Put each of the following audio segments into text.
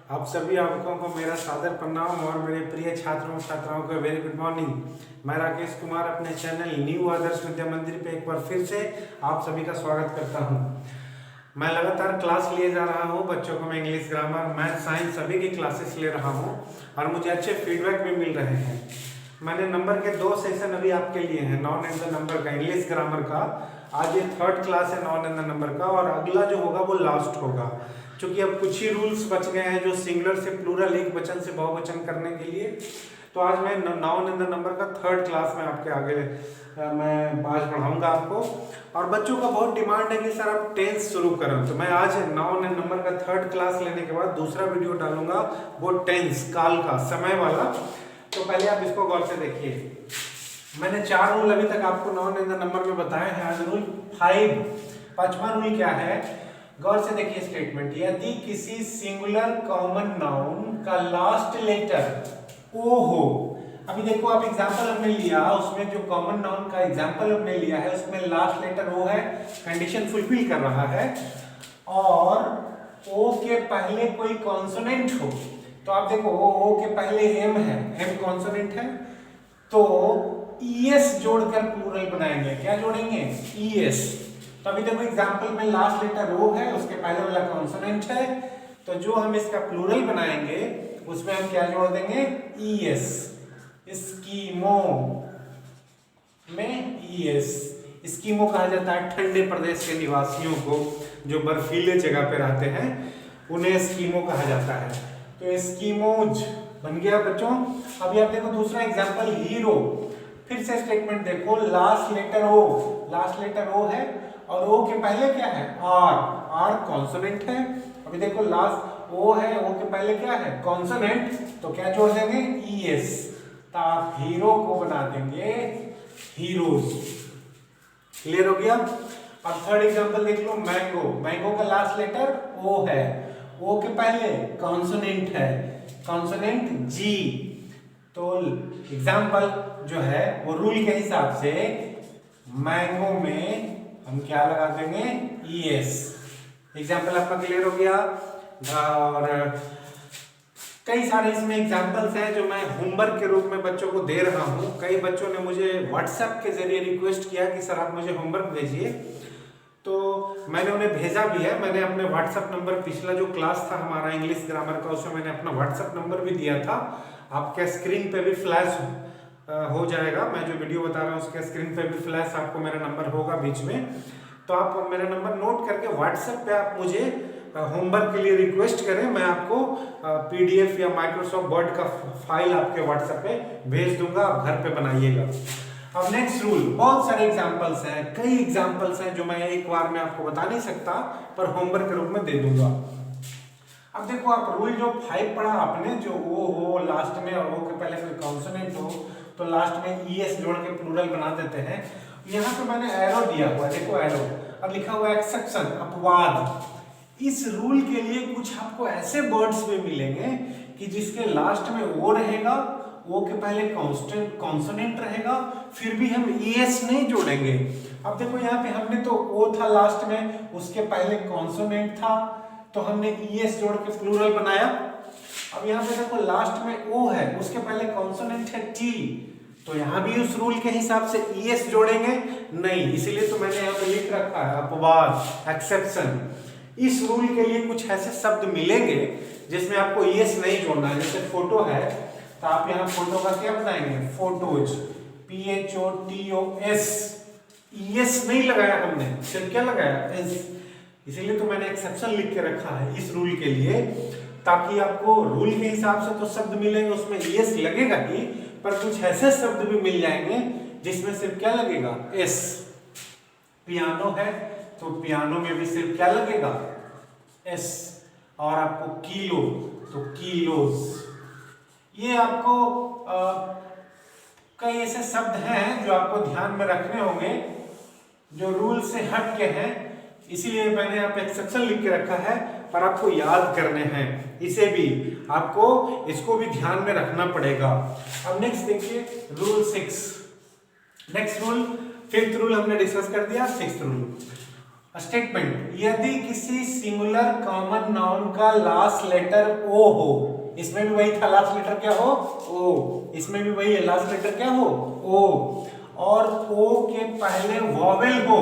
आप सभी आपको को मेरा सादर प्रणाम और मेरे प्रिय छात्रों छात्राओं को वेरी गुड मॉर्निंग। मैं राकेश कुमार अपने चैनल न्यू आदर्श विद्या मंदिर पे एक बार फिर से आप सभी का स्वागत करता हूं। मैं लगातार क्लास लिए जा रहा हूं, बच्चों को मैं इंग्लिश, ग्रामर, मैथ, साइंस सभी की क्लासेस ले रहा हूं और मुझे अच्छे फीडबैक भी मिल रहे हैं। मैंने नंबर के 2 सेशन अभी आपके लिए हैं, नॉन एंड द नंबर का, इंग्लिश ग्रामर का। आज ये 3rd क्लास है नॉन एंड द नंबर का और अगला जो होगा वो लास्ट होगा, क्योंकि अब कुछ ही रूल्स बच गए हैं जो सिंगुलर से प्लूरल, एक वचन से बहुवचन करने के लिए। तो आज मैं नॉन एंड द नंबर का 3rd क्लास में आपके आगे मैं आज पढ़ाऊंगा आपको। और बच्चों का बहुत डिमांड है कि सर आप टेंस शुरू करें, तो मैं आज नॉन एंड नंबर का 3rd क्लास लेने के बाद दूसरा वीडियो डालूंगा, वो टेंस, काल का, समय वाला। तो पहले आप इसको गौर से देखिए। मैंने 4 रूल अभी तक आपको नॉन एंड द नंबर में बताए हैं, आज रूल 5, 5वां रूल क्या है, गौर से देखिए स्टेटमेंट। यदि किसी सिंगुलर कॉमन नाउन का लास्ट लेटर ओ हो, अभी देखो आप एग्जांपल हमने लिया, उसमें जो कॉमन नाउन का एग्जांपल हमने लिया है उसमें लास्ट लेटर ओ है, कंडीशन फुलफिल कर रहा है, और ओ के पहले कोई कॉन्सोनेंट हो, तो आप देखो ओ के पहले एम है, एम कॉन्सोनेंट है, तो ईएस जोड़कर प्लूरल बनाएंगे। क्या जोड़ेंगे? ईएस। तो अभी देखो एग्जांपल में लास्ट लेटर ओ है, उसके पहले वाला कॉन्सोनेंट है, तो जो हम इसका प्लूरल बनाएंगे उसमें हम क्या जोड़ देंगे? ईएस। स्कीमो में ईएस। स्कीमो कहा जाता है ठंडे प्रदेश के निवासियों को, जो बर्फीले जगह पे रहते हैं उन्हें स्कीमो कहा जाता है। तो स्कीमोज बन गया बच्चों। अभी आप देखो दूसरा एग्जांपल, हीरो। फिर से स्टेटमेंट देखो, लास्ट लेटर ओ, लास्ट लेटर ओ है और ओ के पहले क्या है? आर, आर कॉन्सोनेंट है। अभी देखो लास्ट ओ है, ओ के पहले क्या है? कॉन्सोनेंट, तो क्या जोड़ देंगे? ईएस। तो आप हीरो को बना देंगे हीरोज। क्लियर हो गया? अब 3rd एग्जांपल देख लो, मैंगो। मैंगो का लास्ट लेटर ओ है, ओ के पहले कॉन्सोनेंट है, कॉन्सोनेंट जी। तो एग्जांपल जो है वो रूल के हिसाब से मैंगो में हम क्या लगा देंगे? ईएस। एग्जांपल आपका क्लियर हो गया। और कई सारे इसमें एग्जांपल्स हैं जो मैं होमवर्क के रूप में बच्चों को दे रहा हूं। कई बच्चों ने मुझे व्हाट्सएप के जरिए रिक्वेस्ट किया कि सर आप मुझे होमवर्क भेजिए, तो मैंने उन्हें भेजा भी है। मैंने अपने व्हाट्सएप नंबर, पिछला जो क्लास था हमारा इंग्लिश ग्रामर का, उसमें मैंने अपना व्हाट्सएप नंबर भी दिया था। आपके स्क्रीन पे भी फ्लैश हो जाएगा, मैं जो वीडियो बता रहा हूँ उसके स्क्रीन पे भी फ्लैश आपको मेरा नंबर होगा बीच में। तो आप मेरा नंबर नोट करके व्हाट्सएप पे आप मुझे होमवर्क के लिए रिक्वेस्ट करें, मैं आपको पीडीएफ या माइक्रोसॉफ्ट वर्ड का फाइल आपके व्हाट्सएप पे भेज दूंगा, आप घर पे बनाइएगा। अब नेक्स्ट रूल, बहुत सारे एग्जांपल्स हैं, कई एग्जांपल्स हैं जो मैं एक बार में आपको बता नहीं सकता, पर होमवर्क के रूप में दे दूंगा। अब देखो आप रूल जो 5 पढ़ा आपने, जो ओ हो लास्ट में और ओ के पहले कोई कॉन्सोनेंट हो तो लास्ट में ईएस जोड़ के प्लूरल बना देते हैं। यहाँ पे मैंने एरो दिया हुआ है, देखो एरो, अब लिखा हुआ है एक्सेप्शन, अपवाद। इस रूल के लिए कुछ आपको ऐसे वर्ड्स भी मिलेंगे कि जिसके लास्ट में ओ रहेगा, ओ के पहले कांस्टेंट कॉन्सोनेंट रहेगा, फिर भी हम ईएस नहीं जोड़ेंगे। अब देखो यहाँ पे हमने तो ओ था लास्ट में, उसके पहले कॉन्सोनेंट था, तो हमने ईएस जोड़ के प्लूरल बनाया। अब यहाँ पे देखो लास्ट में ओ है, उसके पहले कॉन्सोनेंट है टी, तो यहाँ भी उस रूल के हिसाब से ईएस जोड़ेंगे नहीं, इसीलिए तो मैंने यहाँ पे लिख रखा है अपवाद, एक्सेप्शन। इस रूल के लिए कुछ ऐसे शब्द मिलेंगे जिसमें आपको ईएस नहीं जोड़ना है। जैसे फोटो है, तो आप यहाँ फोटो का क्या बनाएंगे? Photos, PHOTOS। ईएस नहीं लगाया हमने, सिर्फ क्या लगाया? एस। इसीलिए तो मैंने एक्सेप्शन लिख के रखा है इस रूल के लिए, ताकि आपको रूल के हिसाब से तो शब्द मिलेंगे उसमें ईएस लगेगा ही, पर कुछ ऐसे शब्द भी मिल जाएंगे जिसमें सिर्फ क्या लगेगा? एस। पियानो है तो पियानो में भी सिर्फ क्या लगेगा? एस। और आपको किलो तो किलोज। ये आपको कई ऐसे शब्द हैं जो आपको ध्यान में रखने होंगे जो रूल से हट के हैं, इसीलिए मैंने यहाँ पे एक्सेप्शन लिख के रखा है, पर आपको याद करने हैं, इसे भी आपको इसको भी ध्यान में रखना पड़ेगा। अब नेक्स्ट देखिए rule 6। Next rule, 5th rule हमने डिस्कस कर दिया, 6th रूल। स्टेटमेंट, यदि किसी सिंगुलर कॉमन नाउन का लास्ट लेटर ओ हो, इसमें भी वही था, लास्ट लेटर क्या हो, ओ, इसमें भी वही है, लास्ट लेटर क्या हो, ओ, और ओ के पहले वॉवेल हो,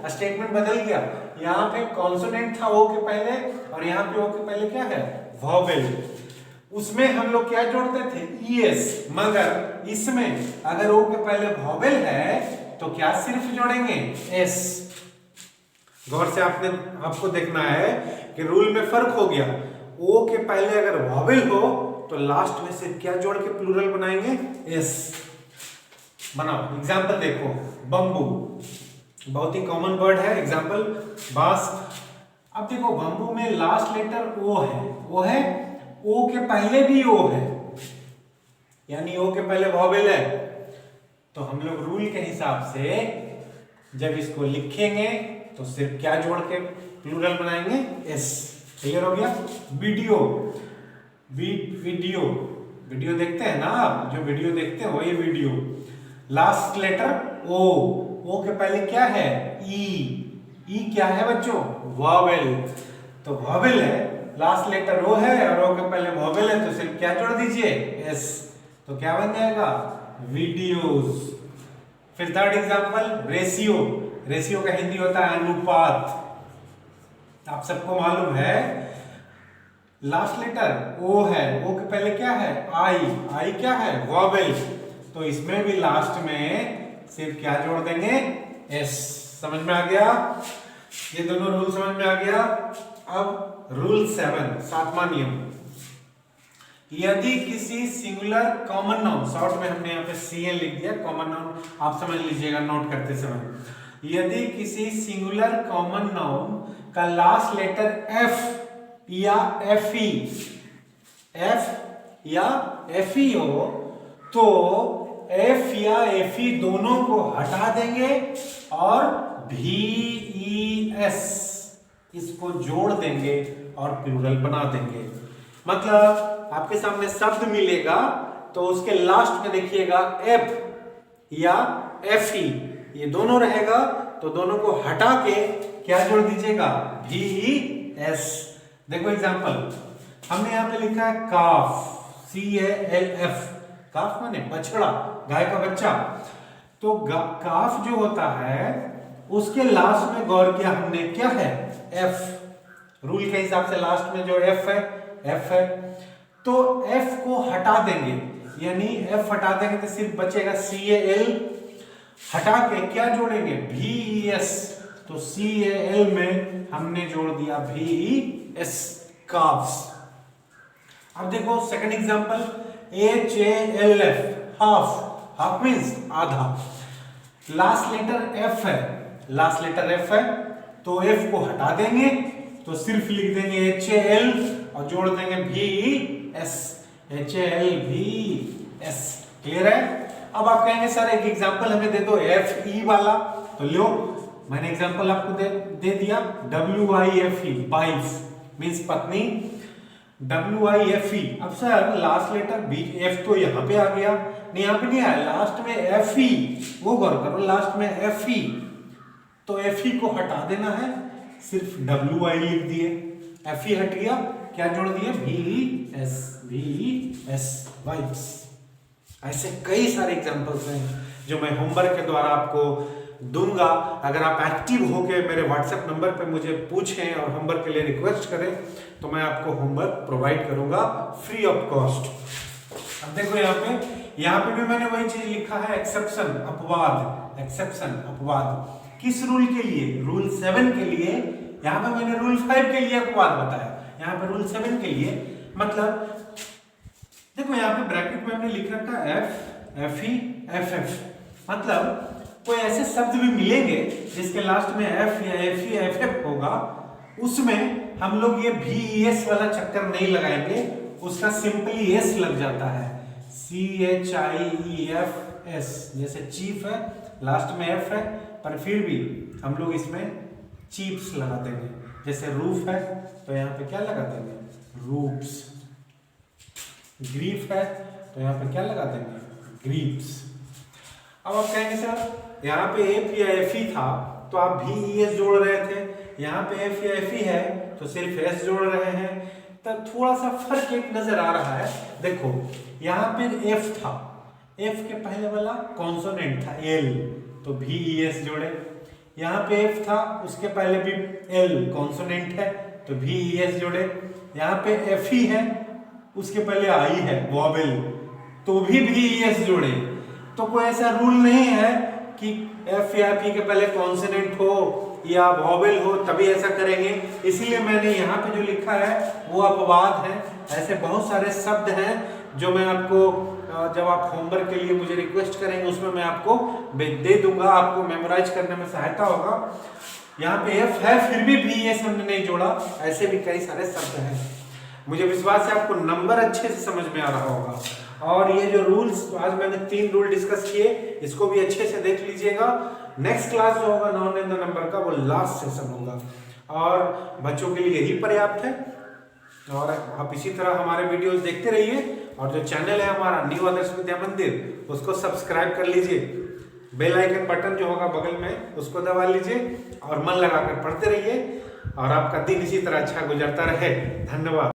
स्टेटमेंट बदल गया, यहाँ पे कॉन्सोनेंट था ओ के पहले और यहाँ पे ओ के पहले क्या है, वॉवेल, उसमें हम लोग क्या जोड़ते थे, ईएस, मगर इसमें अगर ओ के पहले वॉवेल है तो क्या सिर्फ जोड़ेंगे, एस। गौर से आपको देखना है कि रूल में फर्क हो गया, ओ के पहले अगर वॉवेल हो तो लास्ट में सिर्फ क्या जोड़ के प्लूरल बनाएंगे, एस। बनाओ एग्जाम्पल देखो, बम्बू बहुत ही कॉमन वर्ड है, एग्जाम्पल बांस। अब देखो बम्बू में लास्ट लेटर ओ है, ओ के पहले भी ओ है, यानी ओ के पहले वॉवेल है, तो हम लोग रूल के हिसाब से जब इसको लिखेंगे तो सिर्फ क्या जोड़ के प्लूरल बनाएंगे, एस। क्लियर हो गया। वीडियो, वीडियो देखते हैं ना आप, जो वीडियो देखते हैं वही वीडियो, लास्ट लेटर ओ के पहले क्या है, ई क्या है बच्चों, वॉवेल, तो वॉवेल है, लास्ट लेटर ओ है और ओ के पहले वॉवेल है, तो सिर्फ क्या जोड़ दीजिए, एस, तो क्या बन जाएगा, वीडियोस। फिर थर्ड एग्जांपल, रेशियो का हिंदी होता है अनुपात, आप सबको मालूम है, लास्ट लेटर ओ है, ओ के पहले क्या है, आई क्या है, वॉवेल, तो इसमें भी लास्ट में सिर्फ क्या जोड़ देंगे, एस। समझ में आ गया, ये दोनों रूल समझ में आ गया। अब रूल 7, 7वां नियम, यदि किसी सिंगुलर कॉमन नाउन, शॉर्ट में हमने यहाँ पे सीएन लिख दिया, कॉमन नाउन आप समझ लीजिएगा नोट करते समय, यदि किसी सिंगुलर कॉमन नाउन का लास्ट लेटर एफ या एफ ई हो तो एफ या एफ ई दोनों को हटा देंगे और VES इसको जोड़ देंगे और प्लूरल बना देंगे। मतलब आपके सामने शब्द मिलेगा तो उसके लास्ट में देखिएगा एफ या एफ ई, ये दोनों रहेगा तो दोनों को हटा के क्या जोड़ दीजिएगा, VES। देखो एग्जांपल, हमने यहाँ पे लिखा है काफ, CALF, काफ माने बछड़ा, गाय का बच्चा, तो काफ जो होता है उसके लास्ट में गौर किया हमने क्या है, F, रूल के हिसाब से लास्ट में जो F है, तो F को हटा देंगे, यानी F हटा देंगे तो सिर्फ बचेगा CAL, हटा के क्या जोड़ेंगे, VES, तो CAL में हमने जोड़ दिया VES, काफ्स। अब देखो second example, HALF, half means आधा, लास्ट लेटर F है, तो F को हटा देंगे तो सिर्फ लिख देंगे HAL और जोड़ देंगे VES, HALVES। क्लियर है। अब आप कहेंगे सर एक एग्जांपल हमें दे दो FE वाला, तो लो मैंने एग्जांपल आपको दे दिया, WIFE, वाइफ मींस पत्नी, WIFE। अब सर लास्ट लेटर F तो यहाँ पे आ गया, नहीं यहाँ पे नहीं आया, लास्ट में FE, वो गौर करो, लास्ट में FE, तो FE को हटा देना है, सिर्फ WI लिख दिए, FE हट गया, क्या जोड़ दिए, VES, वाइफ्स। ऐसे कई सारे एग्जांपल्स हैं जो मैं होमवर्क के द्वारा आपको दूंगा। अगर आप एक्टिव होके मेरे व्हाट्सएप नंबर पे मुझे पूछें और होमवर्क के लिए रिक्वेस्ट करें तो मैं आपको होमवर्क प्रोवाइड करूंगा फ्री ऑफ कॉस्ट। अब देखो यहाँ पे भी मैंने वही चीज लिखा है, एक्सेप्शन, अपवाद, किस रूल के लिए, रूल 7 के लिए। यहाँ पे मैंने रूल 5 के लिए अपवाद बताया, यहाँ पे रूल 7 के लिए, मतलब देखो यहाँ पे ब्रैकेट में हमने लिख रखा F, FE, FF, मतलब कोई ऐसे शब्द भी मिलेंगे जिसके लास्ट में F या FE या FF होगा, उसमें हम लोग ये VES वाला चक्कर नहीं लगाएंगे, उसका सिंपली S लग जाता है, CHIEFS, जैसे चीफ है लास्ट में F है, पर फिर भी हम लोग इसमें चीप्स लगा देंगे। जैसे रूफ है तो यहाँ पे क्या लगा देंगे, रूफ्स, ग्रीफ है तो यहाँ पे क्या लगा देंगे, ग्रीप्स। अब आप कहेंगे सर यहाँ पे एफ या एफ ही था तो आप VES जोड़ रहे थे, यहाँ पे एफ या एफ ही है तो सिर्फ एस जोड़ रहे हैं, तब थोड़ा सा फर्क एक नजर आ रहा है। देखो यहाँ पे एफ था, एफ के पहले वाला कॉन्सोनेंट था एल, तो भी ई एस जोड़े। यहाँ पे एफ था, उसके पहले भी एल कॉन्सोनेंट है तो भी ई एस जोड़े। यहाँ पे एफ ही है, उसके पहले आई है वॉवेल, तो भी ई एस जोड़े। तो कोई ऐसा रूल नहीं है कि एफ या पी के पहले कॉन्सोनेंट हो या वॉवेल हो तभी ऐसा करेंगे, इसीलिए मैंने यहाँ पे जो लिखा है वो अपवाद है। ऐसे बहुत सारे शब्द हैं जो मैं आपको जब आप होमवर्क के लिए मुझे रिक्वेस्ट करेंगे उसमें मैं आपको दे दूंगा, आपको मेमोराइज करने में सहायता होगा। यहाँ पे एफ है फिर भी एस हमने नहीं जोड़ा, ऐसे भी कई सारे शब्द हैं। मुझे विश्वास है आपको नंबर अच्छे से समझ में आ रहा होगा। और ये जो रूल्स आज मैंने 3 रूल डिस्कस किए, इसको भी अच्छे से देख लीजिएगा। नेक्स्ट क्लास जो होगा 9 नंबर का वो लास्ट सेशन होगा और बच्चों के लिए यही पर्याप्त है। और आप इसी तरह हमारे वीडियोस देखते रहिए और जो चैनल है हमारा न्यू आदर्श विद्या मंदिर उसको सब्सक्राइब कर लीजिए, बेल आइकन बटन जो होगा बगल में उसको दबा लीजिए और मन लगाकर पढ़ते रहिए और आपका दिन इसी तरह अच्छा गुजरता रहे। धन्यवाद।